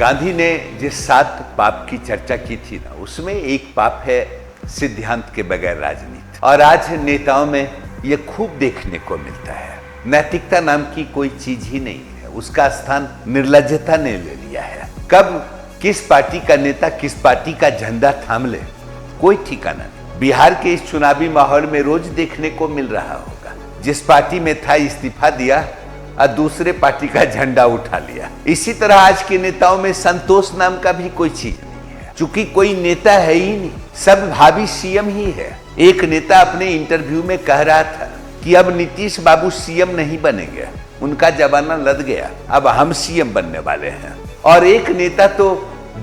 गांधी ने जिस 7 पाप की चर्चा की थी ना, उसमें एक पाप है सिद्धांत के बगैर राजनीति। और आज नेताओं में ये खूब देखने को मिलता है। नैतिकता नाम की कोई चीज ही नहीं है, उसका स्थान निर्लज्जता ने ले लिया है। कब किस पार्टी का नेता किस पार्टी का झंडा थाम ले, कोई ठिकाना नहीं। बिहार के इस चुनावी माहौल में रोज देखने को मिल रहा होगा, जिस पार्टी में था इस्तीफा दिया और दूसरे पार्टी का झंडा उठा लिया। इसी तरह आज के नेताओं में संतोष नाम का भी कोई चीज नहीं है, क्योंकि कोई नेता है ही नहीं, सब भावी सीएम ही है। एक नेता अपने इंटरव्यू में कह रहा था कि अब नीतीश बाबू सीएम नहीं बनेंगे, उनका जमाना लद गया, अब हम सीएम बनने वाले हैं। और एक नेता तो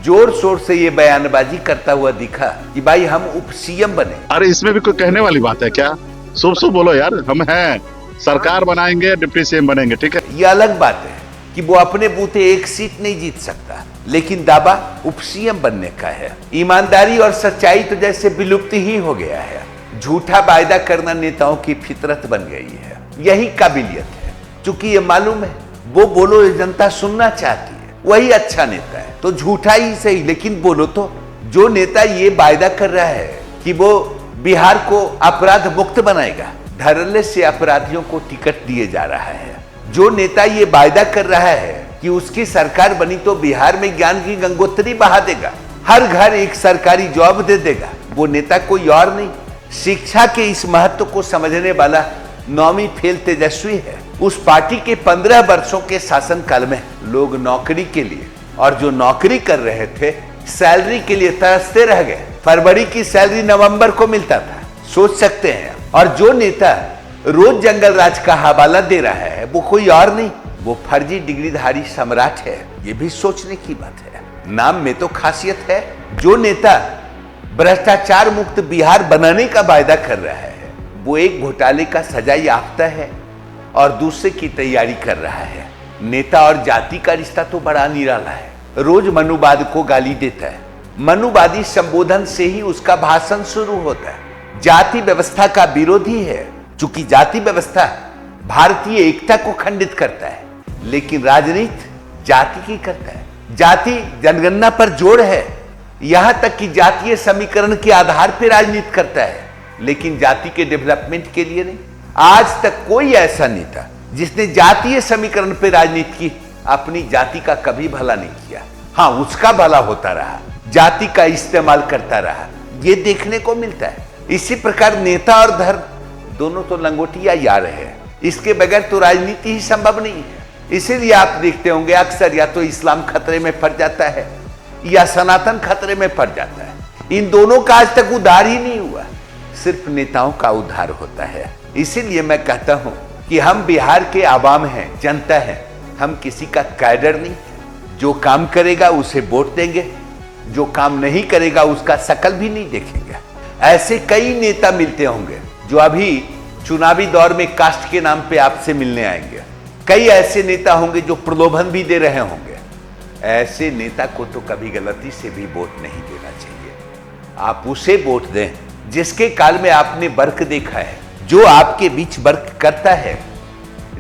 जोर शोर से ये बयानबाजी करता हुआ दिखा कि भाई हम उप सीएम बने। अरे इसमें भी कोई कहने वाली बात है क्या? शुभ शुभ बोलो यार, हम हैं, सरकार बनाएंगे, डिप्टी सीएम बनेंगे, ठीक है। ये अलग बात है कि वो अपने बूते एक सीट नहीं जीत सकता, लेकिन दावा उप सीएम बनने का है। ईमानदारी और सच्चाई तो जैसे विलुप्त ही हो गया है। झूठा वायदा करना नेताओं की फितरत बन गई है। यही काबिलियत है, क्योंकि ये मालूम है वो बोलो ये जनता सुनना चाहती है, वही अच्छा नेता है। तो झूठा ही सही, लेकिन बोलो तो। जो नेता ये वायदा कर रहा है कि वो बिहार को अपराध मुक्त बनाएगा, धड़ल्ले से अपराधियों को टिकट दिए जा रहा है। जो नेता ये वायदा कर रहा है कि उसकी सरकार बनी तो बिहार में ज्ञान की गंगोत्री बहा देगा, हर घर एक सरकारी जॉब दे देगा, वो नेता कोई और नहीं, शिक्षा के इस महत्व को समझने वाला 9वीं फेल तेजस्वी है। उस पार्टी के 15 वर्षों के शासनकाल में लोग नौकरी के लिए, और जो नौकरी कर रहे थे सैलरी के लिए तरसते रह गए। फरवरी की सैलरी नवंबर को मिलता था, सोच सकते हैं। और जो नेता रोज जंगल राज का हवाला दे रहा है वो कोई और नहीं, वो फर्जी डिग्रीधारी सम्राट है। ये भी सोचने की बात है। नाम में तो खासियत है। जो नेता भ्रष्टाचार मुक्त बिहार बनाने का वायदा कर रहा है वो एक घोटाले का सजा याफ्ता है और दूसरे की तैयारी कर रहा है। नेता और जाति का रिश्ता तो बड़ा निराला है। रोज मनुवाद को गाली देता है, मनुवादी संबोधन से ही उसका भाषण शुरू होता है। जाति व्यवस्था का विरोधी है, चूंकि जाति व्यवस्था भारतीय एकता को खंडित करता है, लेकिन राजनीति जाति की करता है। जाति जनगणना पर जोर है, यहां तक कि जातीय समीकरण के आधार पर राजनीति करता है, लेकिन जाति के डेवलपमेंट के लिए नहीं। आज तक कोई ऐसा नेता जिसने जातीय समीकरण पर राजनीति की अपनी जाति का कभी भला नहीं किया। हाँ, उसका भला होता रहा, जाति का इस्तेमाल करता रहा, ये देखने को मिलता है। इसी प्रकार नेता और धर्म दोनों तो लंगोटिया यार है, इसके बगैर तो राजनीति ही संभव नहीं है। इसीलिए आप देखते होंगे अक्सर या तो इस्लाम खतरे में पड़ जाता है या सनातन खतरे में पड़ जाता है। इन दोनों का आज तक उद्धार ही नहीं हुआ, सिर्फ नेताओं का उद्धार होता है। इसीलिए मैं कहता हूं कि हम बिहार के आवाम हैं, जनता है, हम किसी का कैडर नहीं। जो काम करेगा उसे वोट देंगे, जो काम नहीं करेगा उसका शकल भी नहीं देखेंगे। ऐसे कई नेता मिलते होंगे जो अभी चुनावी दौर में कास्ट के नाम पे आपसे मिलने आएंगे। कई ऐसे नेता होंगे जो प्रलोभन भी दे रहे होंगे। ऐसे नेता को तो कभी गलती से भी वोट नहीं देना चाहिए। आप उसे वोट दें जिसके काल में आपने वर्क देखा है, जो आपके बीच वर्क करता है,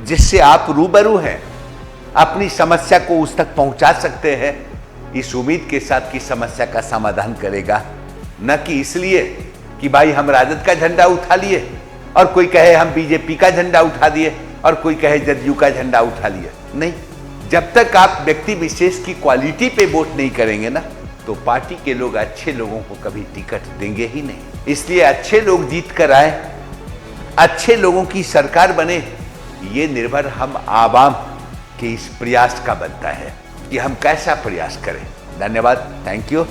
जिससे आप रूबरू हैं, अपनी समस्या को उस तक पहुंचा सकते हैं, इस उम्मीद के साथ कि समस्या का समाधान करेगा, न कि इसलिए कि भाई हम राजद का झंडा उठा लिए और कोई कहे हम बीजेपी का झंडा उठा दिए और कोई कहे जदयू का झंडा उठा लिया। नहीं, जब तक आप व्यक्ति विशेष की क्वालिटी पे वोट नहीं करेंगे ना, तो पार्टी के लोग अच्छे लोगों को कभी टिकट देंगे ही नहीं। इसलिए अच्छे लोग जीत कर आए, अच्छे लोगों की सरकार बने, ये निर्भर हम आवाम के इस प्रयास का बनता है कि हम कैसा प्रयास करें। धन्यवाद, थैंक यू।